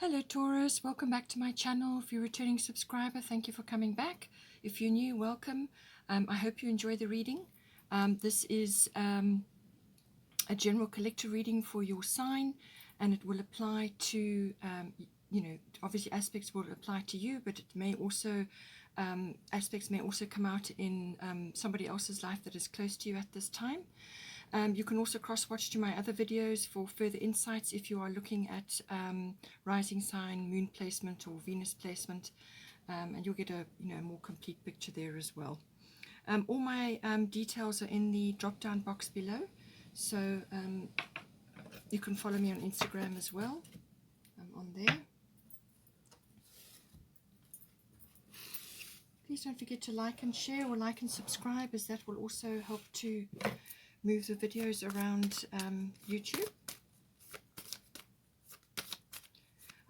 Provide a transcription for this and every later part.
Hello Taurus, welcome back to my channel. If you're a returning subscriber, thank you for coming back. If you're new, welcome. I hope you enjoy the reading. This is a general collector reading for your sign, and it will apply to, obviously aspects will apply to you, but it may also, aspects may also come out in somebody else's life that is close to you at this time. You can also cross-watch to my other videos for further insights if you are looking at rising sign, moon placement, or Venus placement, and you'll get a more complete picture there as well. All my details are in the drop-down box below, so you can follow me on Instagram as well. I'm on there. Please don't forget to like and share, or like and subscribe, as that will also help to move the videos around YouTube.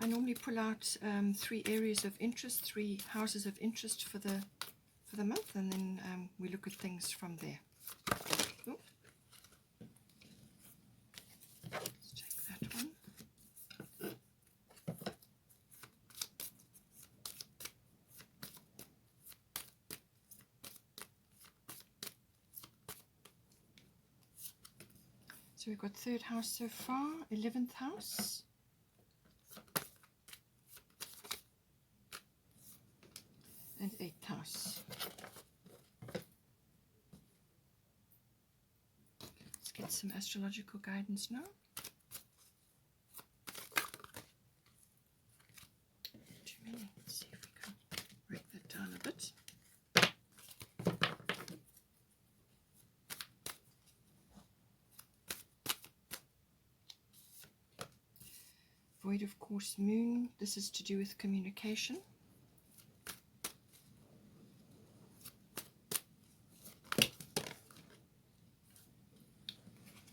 I normally pull out 3 areas of interest, 3 houses of interest for the month, and then we look at things from there. Ooh. Let's take that one. So we've got 3rd house so far, 11th house, and 8th house. Let's get some astrological guidance now. Too many. Let's see if we can break that down a bit. Void of course moon, this is to do with communication.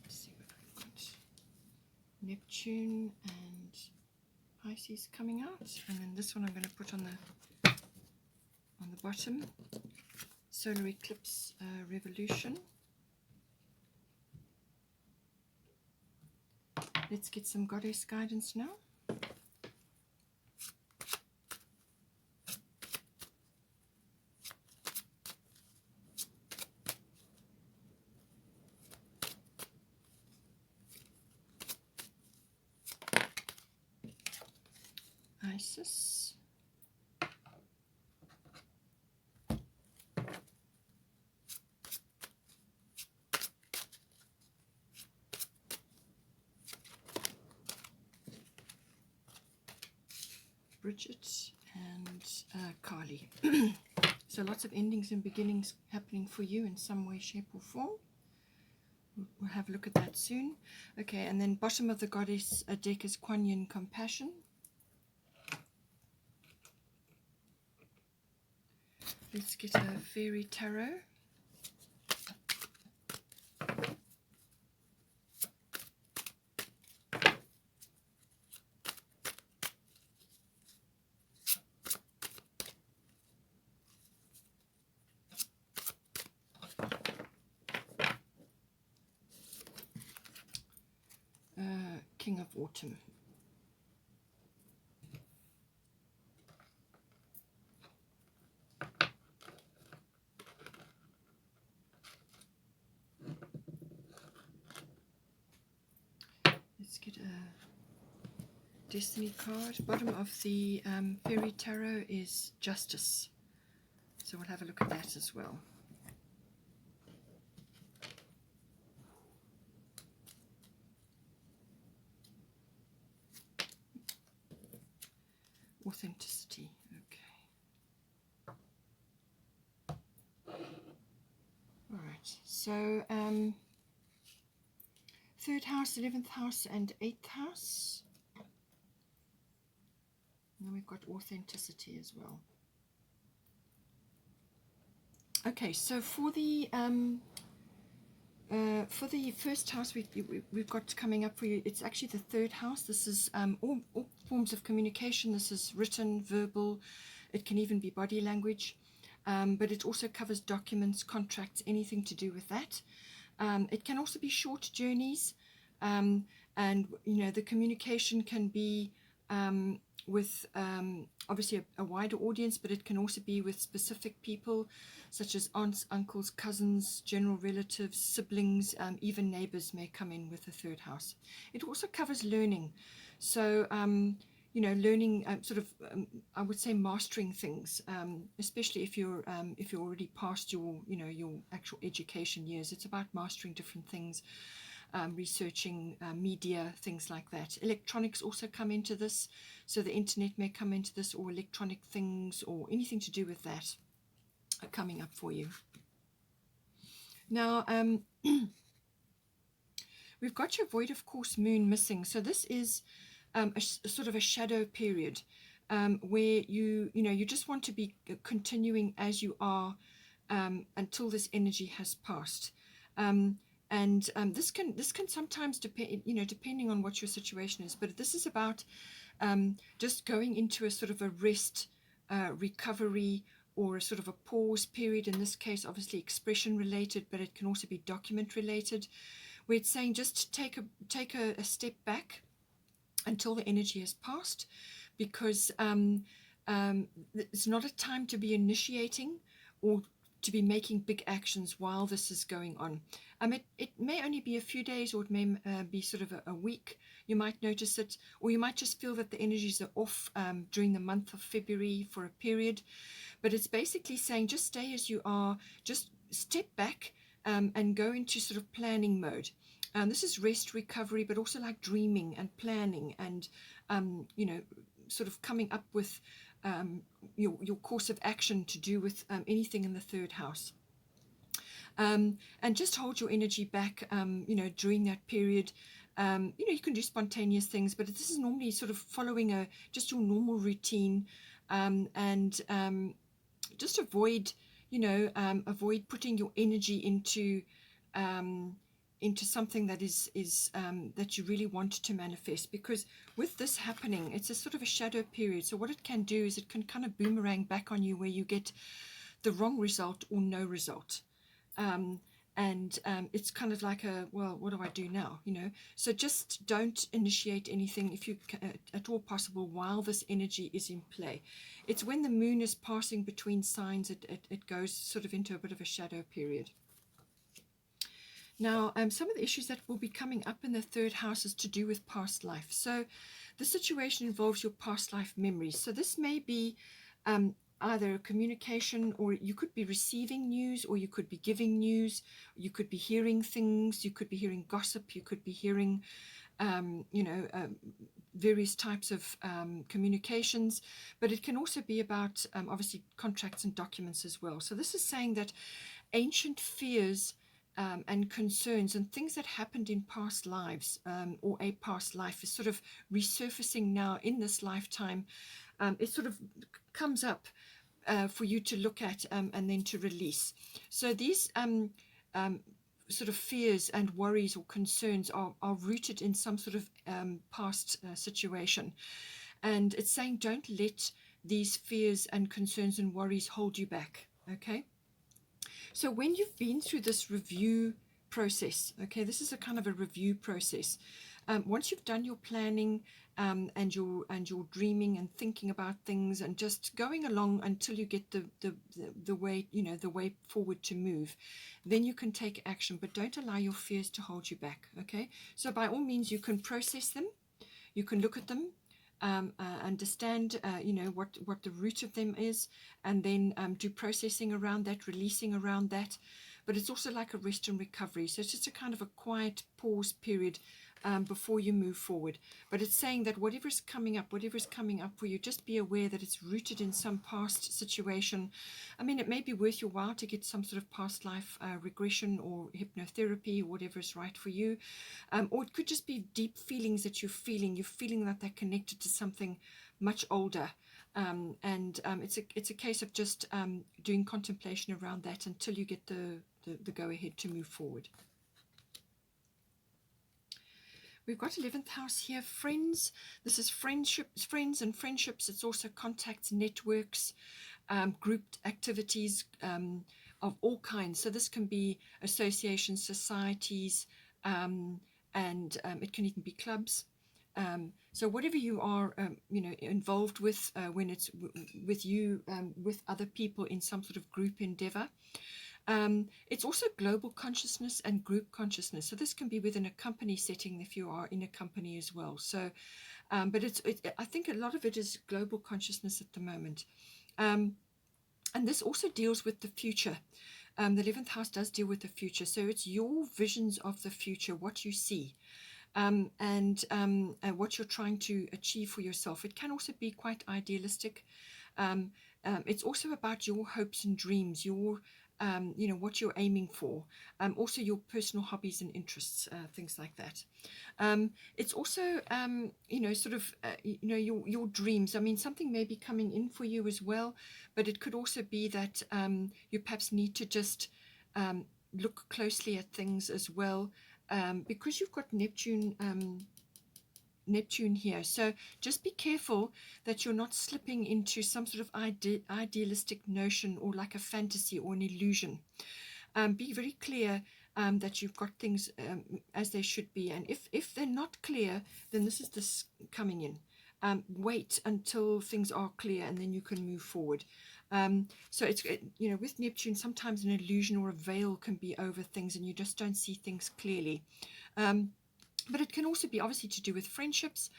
Let's see what we've got. Neptune and Pisces coming out, and then this one I'm going to put on the bottom. Solar eclipse revolution. Let's get some goddess guidance now. Isis. Bridget and Carly. So lots of endings and beginnings happening for you in some way, shape or form. We'll have a look at that soon. Okay, and then bottom of the goddess deck is Kuan Yin Compassion. Let's get a fairy tarot. King of Autumn. Let's get a Destiny card. Bottom of the fairy tarot is Justice. So we'll have a look at that as well. Authenticity. Okay. All right. So 3rd house, 11th house, and 8th house. Now we've got authenticity as well. Okay, so for the first house we've got coming up for you, it's actually the 3rd house. This is all forms of communication. This is written, verbal. It can even be body language, but it also covers documents, contracts, anything to do with that. It can also be short journeys, and the communication can be obviously a wider audience, but it can also be with specific people, such as aunts, uncles, cousins, general relatives, siblings, even neighbors may come in with the third house. It also covers learning. So, learning I would say mastering things, especially if you're already past your actual education years. It's about mastering different things, researching media, things like that. Electronics also come into this, so the internet may come into this, or electronic things, or anything to do with that are coming up for you. Now, we've got your void of course moon missing. So this is a sort of a shadow period, where you just want to be continuing as you are until this energy has passed. This can sometimes depend, depending on what your situation is, but this is about just going into a sort of a rest, recovery, or a sort of a pause period. In this case, obviously expression related, but it can also be document related, where it's saying just take a step back until the energy has passed, because it's not a time to be initiating or to be making big actions while this is going on. It may only be a few days, or it may be sort of a week. You might notice it, or you might just feel that the energies are off during the month of February for a period. But it's basically saying just stay as you are, just step back and go into sort of planning mode. This is rest, recovery, but also like dreaming and planning and, sort of coming up with your course of action to do with anything in the third house. And just hold your energy back, during that period. You can do spontaneous things, but this is normally sort of following just your normal routine, and just avoid putting your energy into something that is that you really want to manifest, because with this happening, it's a sort of a shadow period. So what it can do is it can kind of boomerang back on you, where you get the wrong result or no result. It's kind of like what do I do now? So just don't initiate anything if you at all possible while this energy is in play. It's when the moon is passing between signs, it goes sort of into a bit of a shadow period. Now, some of the issues that will be coming up in the third house is to do with past life. So the situation involves your past life memories. So this may be either a communication, or you could be receiving news, or you could be giving news, you could be hearing things, you could be hearing gossip, you could be hearing various types of communications, but it can also be about obviously contracts and documents as well. So this is saying that ancient fears and concerns and things that happened in past lives, or a past life, is sort of resurfacing now in this lifetime. It sort of comes up for you to look at and then to release. So these sort of fears and worries or concerns are rooted in some sort of past situation. And it's saying don't let these fears and concerns and worries hold you back, okay? So when you've been through this review process, okay, this is a kind of a review process. Once you've done your planning and your dreaming and thinking about things and just going along until you get the way, the way forward to move, then you can take action. But don't allow your fears to hold you back, okay? So by all means, you can process them, you can look at them, understand what the root of them is, and then do processing around that, releasing around that. But it's also like a rest and recovery, so it's just a kind of a quiet pause period before you move forward. But it's saying that whatever's coming up for you, just be aware that it's rooted in some past situation. I mean, it may be worth your while to get some sort of past life regression or hypnotherapy, or whatever is right for you. Or it could just be deep feelings that you're feeling that they're connected to something much older. It's a case of just doing contemplation around that until you get the go-ahead to move forward. We've got 11th house here, friends. This is friendships, friends and friendships. It's also contacts, networks, grouped activities of all kinds. So this can be associations, societies, and it can even be clubs. So whatever you are, involved with, when it's with you, with other people in some sort of group endeavor. It's also global consciousness and group consciousness. So this can be within a company setting if you are in a company as well. So, but I think a lot of it is global consciousness at the moment. And this also deals with the future. The 11th house does deal with the future. So it's your visions of the future, what you see. And what you're trying to achieve for yourself. It can also be quite idealistic. It's also about your hopes and dreams, your what you're aiming for, also your personal hobbies and interests, things like that. It's also your dreams. I mean, something may be coming in for you as well, but it could also be that you perhaps need to just look closely at things as well, because you've got Neptune here. So just be careful that you're not slipping into some sort of idealistic notion or like a fantasy or an illusion. Be very clear that you've got things as they should be. And if they're not clear, then this is this coming in. Wait until things are clear and then you can move forward. So it's, with Neptune, sometimes an illusion or a veil can be over things and you just don't see things clearly. But it can also be obviously to do with friendships,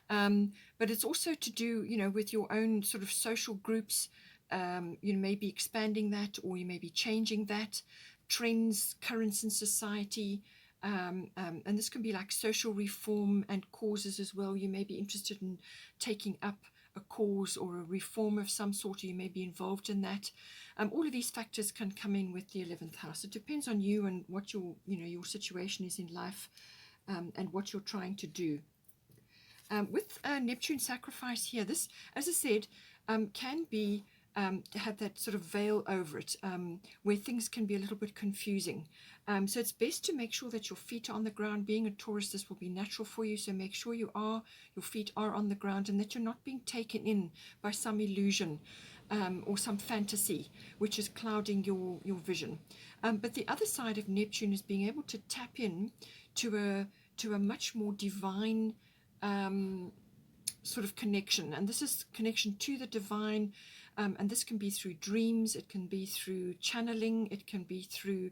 but it's also to do, with your own sort of social groups. You may be expanding that, or you may be changing that. Trends, currents in society, and this can be like social reform and causes as well. You may be interested in taking up a cause or a reform of some sort, or you may be involved in that. All of these factors can come in with the 11th house. It depends on you and what your situation is in life. And what you're trying to do. With Neptune sacrifice here, this, as I said, can be to have that sort of veil over it, where things can be a little bit confusing. So it's best to make sure that your feet are on the ground. Being a Taurus, this will be natural for you, so make sure your feet are on the ground and that you're not being taken in by some illusion or some fantasy which is clouding your vision. But the other side of Neptune is being able to tap in to a much more divine sort of connection, and this is connection to the divine, and this can be through dreams, it can be through channeling, it can be through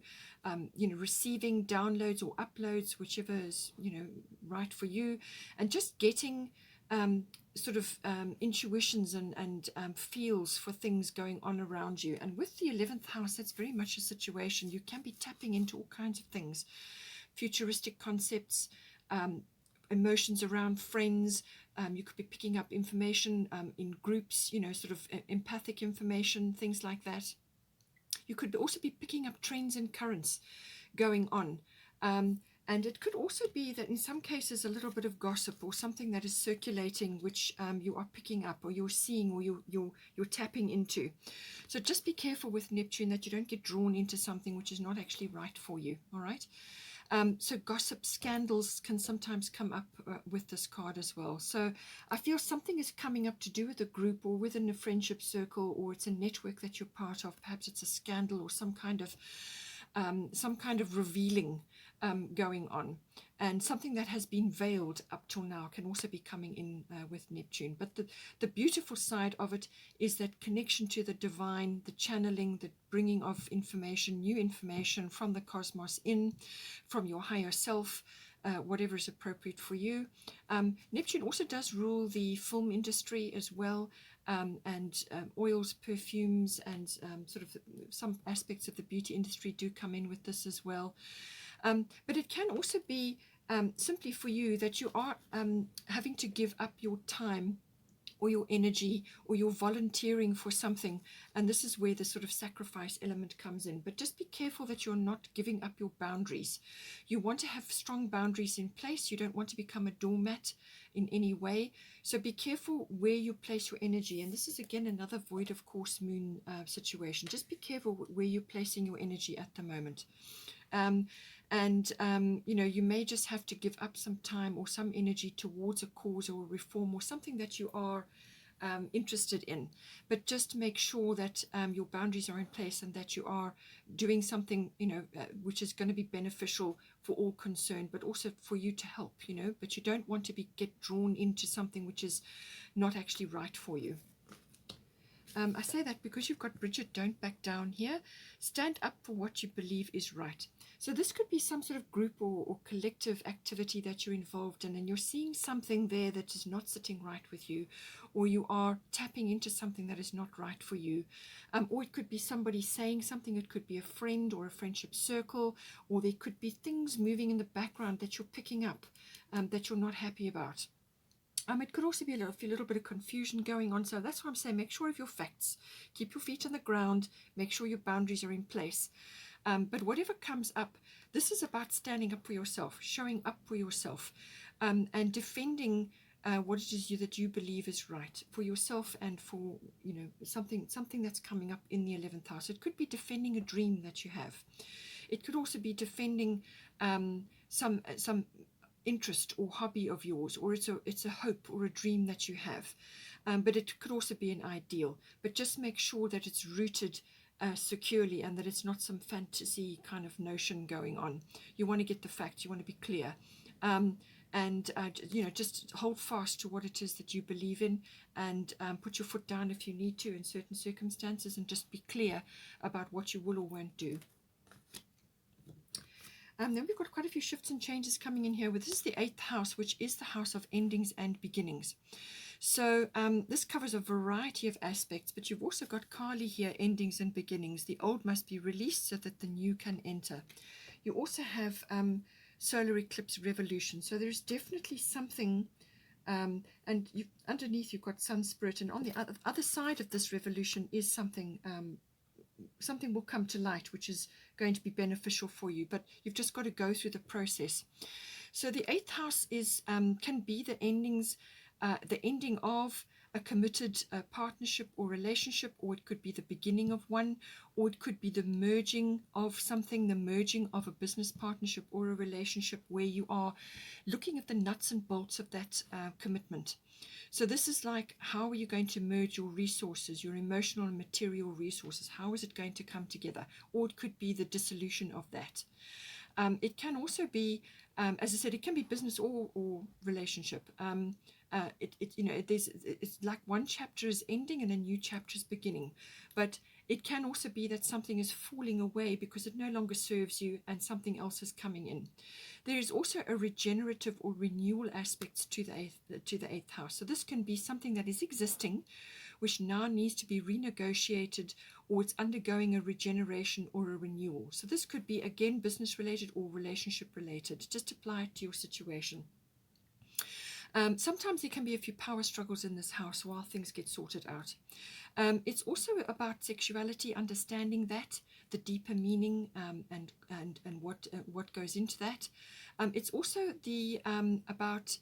receiving downloads or uploads, whichever is right for you, and just getting intuitions and feels for things going on around you. And with the 11th house, that's very much a situation. You can be tapping into all kinds of things, futuristic concepts, emotions around friends. You could be picking up information in groups, sort of empathic information, things like that. You could also be picking up trends and currents going on. And it could also be that in some cases a little bit of gossip or something that is circulating, which you are picking up or you're seeing or you're tapping into. So just be careful with Neptune that you don't get drawn into something which is not actually right for you. All right. So gossip, scandals can sometimes come up with this card as well. So I feel something is coming up to do with a group or within a friendship circle, or it's a network that you're part of. Perhaps it's a scandal or some kind of revealing going on, and something that has been veiled up till now can also be coming in with Neptune. But the beautiful side of it is that connection to the divine, the channeling, the bringing of information, new information from the cosmos in, from your higher self, whatever is appropriate for you. Neptune also does rule the film industry as well, and oils, perfumes, and sort of some aspects of the beauty industry do come in with this as well. But it can also be simply for you that you are having to give up your time or your energy, or you're volunteering for something, and this is where the sort of sacrifice element comes in. But just be careful that you're not giving up your boundaries. You want to have strong boundaries in place. You don't want to become a doormat in any way. So be careful where you place your energy, and this is again another void of course moon situation. Just be careful where you're placing your energy at the moment. You may just have to give up some time or some energy towards a cause or a reform or something that you are interested in. But just make sure that your boundaries are in place and that you are doing something, which is going to be beneficial for all concerned, but also for you to help, but you don't want to get drawn into something which is not actually right for you. I say that because you've got Bridget, don't back down here. Stand up for what you believe is right. So this could be some sort of group or collective activity that you're involved in, and you're seeing something there that is not sitting right with you, or you are tapping into something that is not right for you. Or it could be somebody saying something. It could be a friend or a friendship circle, or there could be things moving in the background that you're picking up that you're not happy about. It could also be a little bit of confusion going on. So that's why I'm saying make sure of your facts. Keep your feet on the ground. Make sure your boundaries are in place. But whatever comes up, this is about standing up for yourself, showing up for yourself, and defending what it is that you believe is right for yourself and for something that's coming up in the 11th house. It could be defending a dream that you have. It could also be defending some interest or hobby of yours, or it's a hope or a dream that you have, but it could also be an ideal. But just make sure that it's rooted securely and that it's not some fantasy kind of notion going on. You want to get the facts, you want to be clear, and just hold fast to what it is that you believe in, and put your foot down if you need to in certain circumstances, and just be clear about what you will or won't do. Then we've got quite a few shifts and changes coming in here. This is the 8th house, which is the house of endings and beginnings. So this covers a variety of aspects, but you've also got Kali here, endings and beginnings. The old must be released so that the new can enter. You also have solar eclipse revolution. So there's definitely something, and underneath you've got sun spirit, and on the other side of this revolution is something will come to light which is going to be beneficial for you, but you've just got to go through the process. So the 8th house is can be the ending of a committed partnership or relationship, or it could be the beginning of one, or it could be the merging of something, the merging of a business partnership or a relationship where you are looking at the nuts and bolts of that commitment. So this is like, how are you going to merge your resources, your emotional and material resources? How is it going to come together? Or it could be the dissolution of that. It can also be, as I said, it can be business or relationship. It's like one chapter is ending and a new chapter is beginning. But it can also be that something is falling away because it no longer serves you and something else is coming in. There is also a regenerative or renewal aspect to the 8th house. So this can be something that is existing, which now needs to be renegotiated, or it's undergoing a regeneration or a renewal. So this could be, again, business related or relationship related. Just apply it to your situation. Sometimes there can be a few power struggles in this house while things get sorted out. It's also about sexuality, understanding that, the deeper meaning, and what goes into that. It's also the about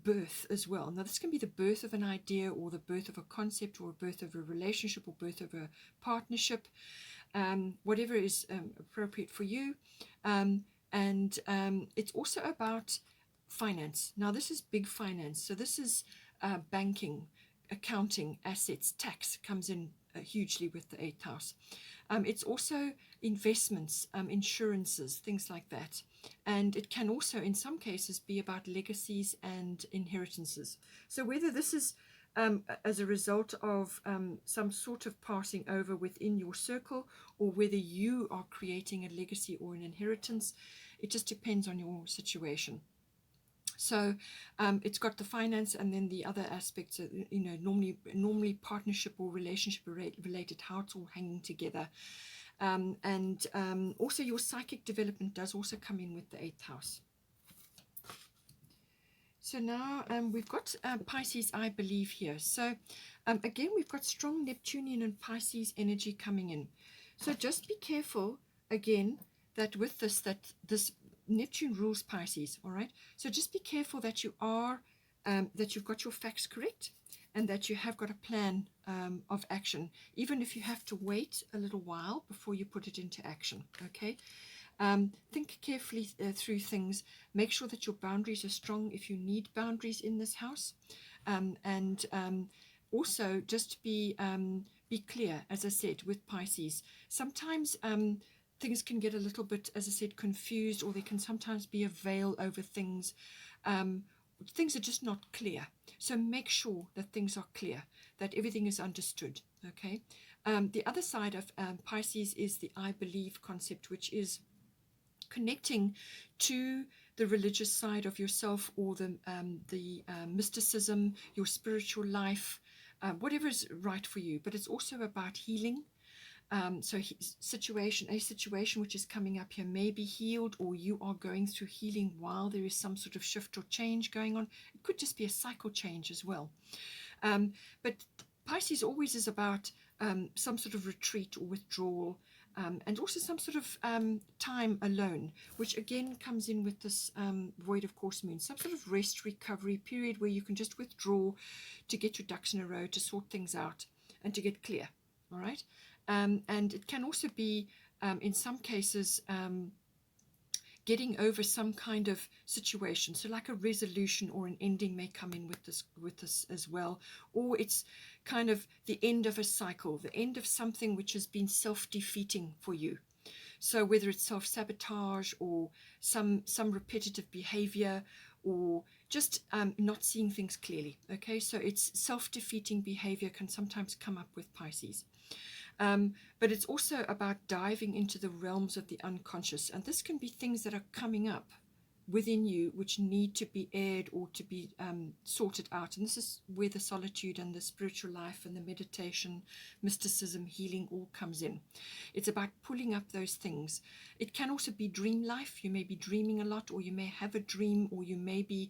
birth as well. Now this can be the birth of an idea, or the birth of a concept, or a birth of a relationship, or birth of a partnership, whatever is appropriate for you. It's also about finance. Now this is big finance. So this is banking, accounting, assets, tax comes in hugely with the 8th house. It's also investments, insurances, things like that. And it can also, in some cases, be about legacies and inheritances. So whether this is as a result of some sort of passing over within your circle, or whether you are creating a legacy or an inheritance, it just depends on your situation. So it's got the finance, and then the other aspects, normally partnership or relationship related, how it's all hanging together. Also your psychic development does also come in with the 8th house. So now we've got Pisces, I believe, here. So again, we've got strong Neptunian and Pisces energy coming in. So just be careful, again, that with this Neptune rules Pisces, all right? So just be careful that you are, that you've got your facts correct, and that you have got a plan of action, even if you have to wait a little while before you put it into action, okay? Think carefully through things. Make sure that your boundaries are strong if you need boundaries in this house. And also just be clear, as I said, with Pisces. Sometimes things can get a little bit, as I said, confused, or there can sometimes be a veil over things. Things are just not clear. So make sure that things are clear, that everything is understood, okay? The other side of Pisces is the I believe concept, which is connecting to the religious side of yourself, or the mysticism, your spiritual life, whatever is right for you. But it's also about healing. So a situation which is coming up here may be healed, or you are going through healing while there is some sort of shift or change going on. It could just be a cycle change as well. But Pisces always is about some sort of retreat or withdrawal, and also some sort of time alone, which again comes in with this void of course moon, some sort of rest recovery period where you can just withdraw to get your ducks in a row, to sort things out and to get clear. All right. And it can also be in some cases getting over some kind of situation. So like a resolution or an ending may come in with this as well. Or it's kind of the end of a cycle, the end of something which has been self-defeating for you. So whether it's self-sabotage or some repetitive behavior, or just not seeing things clearly. Okay, so it's self-defeating behavior can sometimes come up with Pisces. But it's also about diving into the realms of the unconscious. And this can be things that are coming up within you which need to be aired or to be sorted out. And this is where the solitude and the spiritual life and the meditation, mysticism, healing all comes in. It's about pulling up those things. It can also be dream life. You may be dreaming a lot, or you may have a dream, or you may be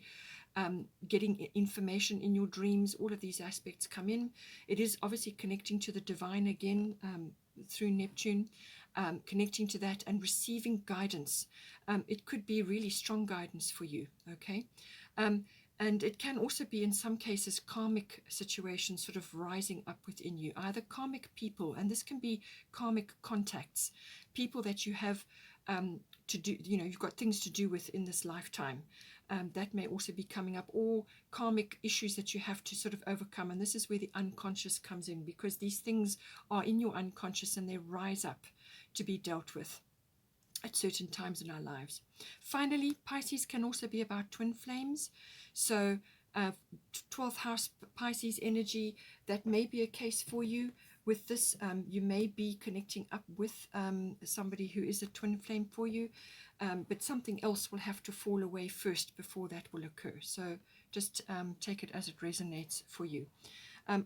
getting information in your dreams. All of these aspects come in. It is obviously connecting to the divine again through Neptune, connecting to that and receiving guidance. It could be really strong guidance for you, okay? And it can also be, in some cases, karmic situations sort of rising up within you, either karmic people, and this can be karmic contacts, people that you have to do, you've got things to do with in this lifetime. That may also be coming up, or karmic issues that you have to sort of overcome. And this is where the unconscious comes in, because these things are in your unconscious and they rise up to be dealt with at certain times in our lives. Finally, Pisces can also be about twin flames. So 12th house Pisces energy, that may be a case for you. With this, you may be connecting up with somebody who is a twin flame for you, but something else will have to fall away first before that will occur. So just take it as it resonates for you.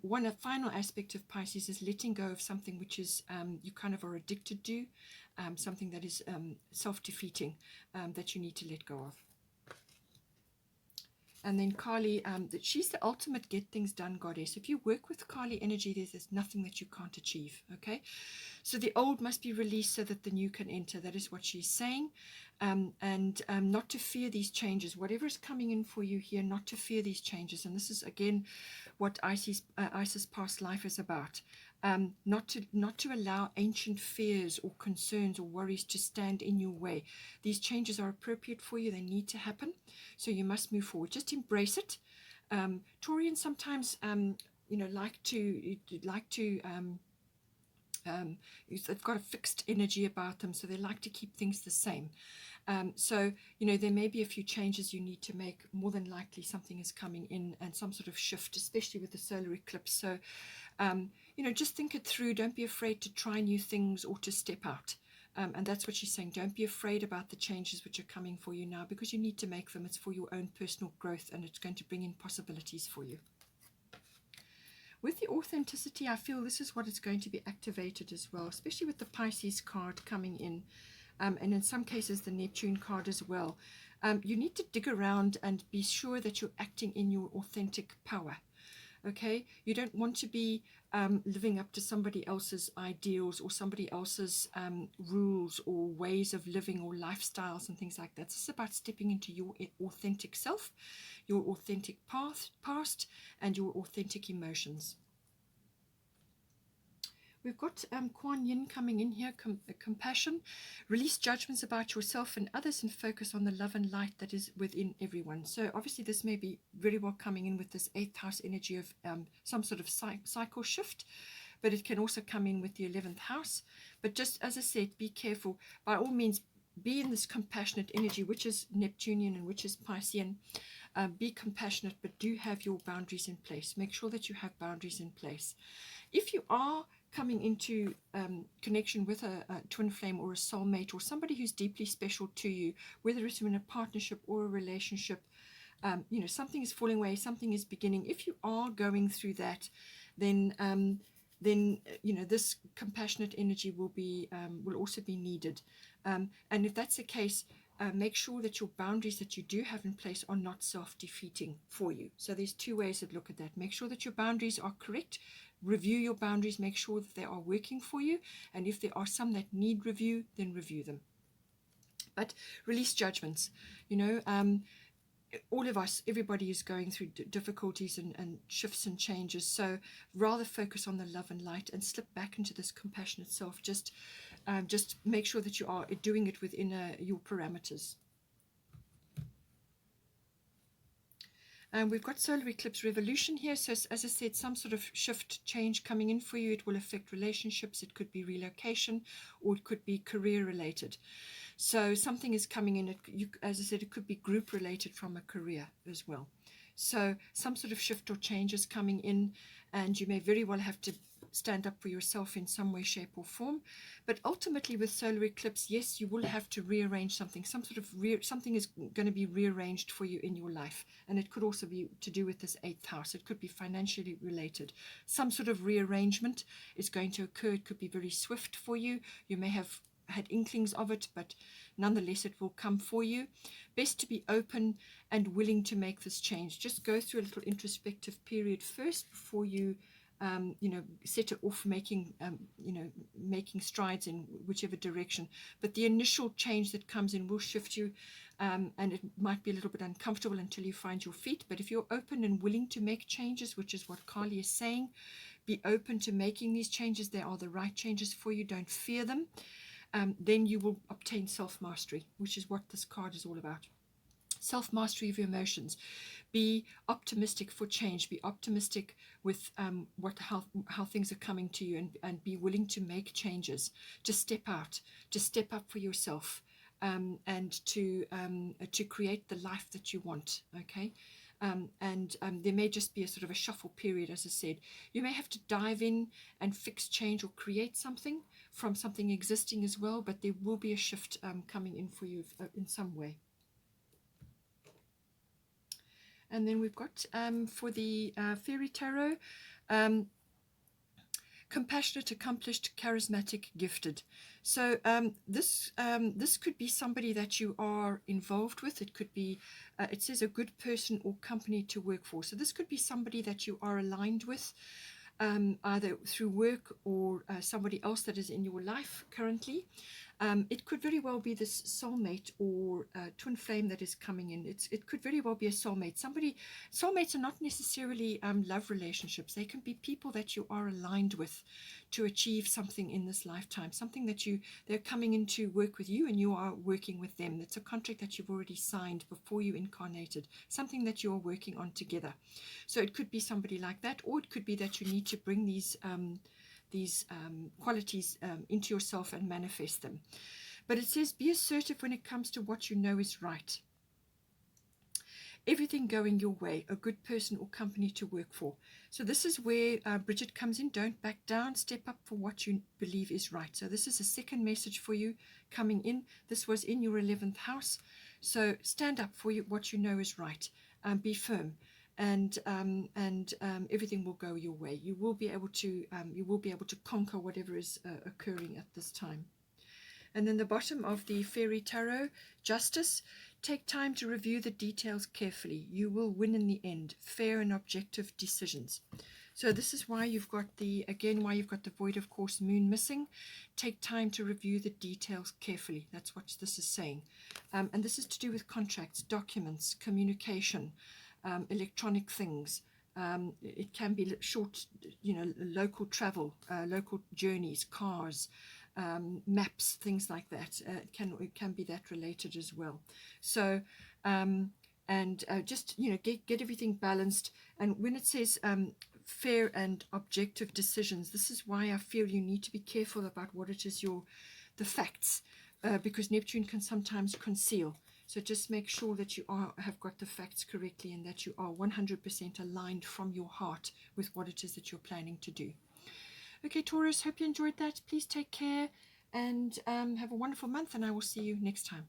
One final aspect of Pisces is letting go of something which is you kind of are addicted to, something that is self-defeating, that you need to let go of. And then Kali, she's the ultimate get things done goddess. If you work with Kali energy, there's nothing that you can't achieve, okay? So the old must be released so that the new can enter. That is what she's saying. And not to fear these changes. Whatever is coming in for you here, not to fear these changes. And this is, again, what Isis' past life is about. Not to allow ancient fears or concerns or worries to stand in your way. These changes are appropriate for you. They need to happen. So you must move forward. Just embrace it. Taurians sometimes, like to they've got a fixed energy about them, so they like to keep things the same. So there may be a few changes you need to make. More than likely something is coming in, and some sort of shift, especially with the solar eclipse. So just think it through. Don't be afraid to try new things or to step out. And that's what she's saying. Don't be afraid about the changes which are coming for you now, because you need to make them. It's for your own personal growth, and it's going to bring in possibilities for you. With the authenticity, I feel this is what is going to be activated as well, especially with the Pisces card coming in, and in some cases the Neptune card as well. You need to dig around and be sure that you're acting in your authentic power. Okay, you don't want to be living up to somebody else's ideals or somebody else's rules or ways of living or lifestyles and things like that. It's about stepping into your authentic self, your authentic past, and your authentic emotions. We've got Kuan Yin coming in here, compassion. Release judgments about yourself and others and focus on the love and light that is within everyone. So obviously this may be very well coming in with this 8th house energy of some sort of cycle shift, but it can also come in with the 11th house. But just as I said, be careful. By all means, be in this compassionate energy, which is Neptunian and which is Piscean. Be compassionate, but do have your boundaries in place. Make sure that you have boundaries in place. If you are coming into connection with a twin flame or a soulmate or somebody who's deeply special to you, whether it's in a partnership or a relationship, something is falling away, something is beginning. If you are going through that, then this compassionate energy will also be needed. And if that's the case, make sure that your boundaries that you do have in place are not self-defeating for you. So there's 2 ways to look at that. Make sure that your boundaries are correct. Review your boundaries, make sure that they are working for you, and if there are some that need review, then review them. But release judgments. All of us, everybody is going through difficulties and shifts and changes, so rather focus on the love and light and slip back into this compassionate self. Just make sure that you are doing it within your parameters. We've got solar eclipse revolution here. So as I said, some sort of shift change coming in for you. It will affect relationships. It could be relocation, or it could be career related. So something is coming in. As I said, it could be group related from a career as well. So some sort of shift or change is coming in, and you may very well have to stand up for yourself in some way, shape or form. But ultimately with solar eclipse, yes, you will have to rearrange something. Something is going to be rearranged for you in your life, and it could also be to do with this 8th house. It could be financially related. Some sort of rearrangement is going to occur. It could be very swift for you. You may have had inklings of it, but nonetheless it will come for you. Best to be open and willing to make this change. Just go through a little introspective period first before you set it off making strides in whichever direction. But the initial change that comes in will shift you, and it might be a little bit uncomfortable until you find your feet. But if you're open and willing to make changes, which is what Kali is saying, be open to making these changes. They are the right changes for you. Don't fear them. Then you will obtain self-mastery, which is what this card is all about. Self-mastery of your emotions. Be optimistic for change. Be optimistic with how things are coming to you, and be willing to make changes, to step out, to step up for yourself, and to create the life that you want. Okay. There may just be a sort of a shuffle period, as I said. You may have to dive in and fix, change, or create something from something existing as well, but there will be a shift coming in for you in some way. And then we've got for the Fairy Tarot, compassionate, accomplished, charismatic, gifted. So this could be somebody that you are involved with. It could be, it says a good person or company to work for. So this could be somebody that you are aligned with, either through work or somebody else that is in your life currently. It could very well be this soulmate or twin flame that is coming in. It could very well be a soulmate. Soulmates are not necessarily love relationships. They can be people that you are aligned with to achieve something in this lifetime, something that they're coming in to work with you and you are working with them. It's a contract that you've already signed before you incarnated, something that you are working on together. So it could be somebody like that, or it could be that you need to bring these qualities into yourself and manifest them. But it says be assertive when it comes to what you know is right. Everything going your way, a good person or company to work for. So this is where Bridget comes in. Don't back down. Step up for what you believe is right. So this is a second message for you coming in. This was in your 11th house. So stand up for what you know is right. Be firm. And everything will go your way. You will be able to conquer whatever is occurring at this time. And then the bottom of the Fairy Tarot, Justice. Take time to review the details carefully. You will win in the end. Fair and objective decisions. So this is why you've got the Void of Course Moon missing. Take time to review the details carefully. That's what this is saying. And this is to do with contracts, documents, communication, electronic things, It can be short, local travel, local journeys, cars, maps, things like that. It can be that related as well. So, and just get everything balanced. And when it says fair and objective decisions, this is why I feel you need to be careful about what it is the facts, because Neptune can sometimes conceal. So just make sure that you have got the facts correctly and that you are 100% aligned from your heart with what it is that you're planning to do. Okay, Taurus, hope you enjoyed that. Please take care and have a wonderful month, and I will see you next time.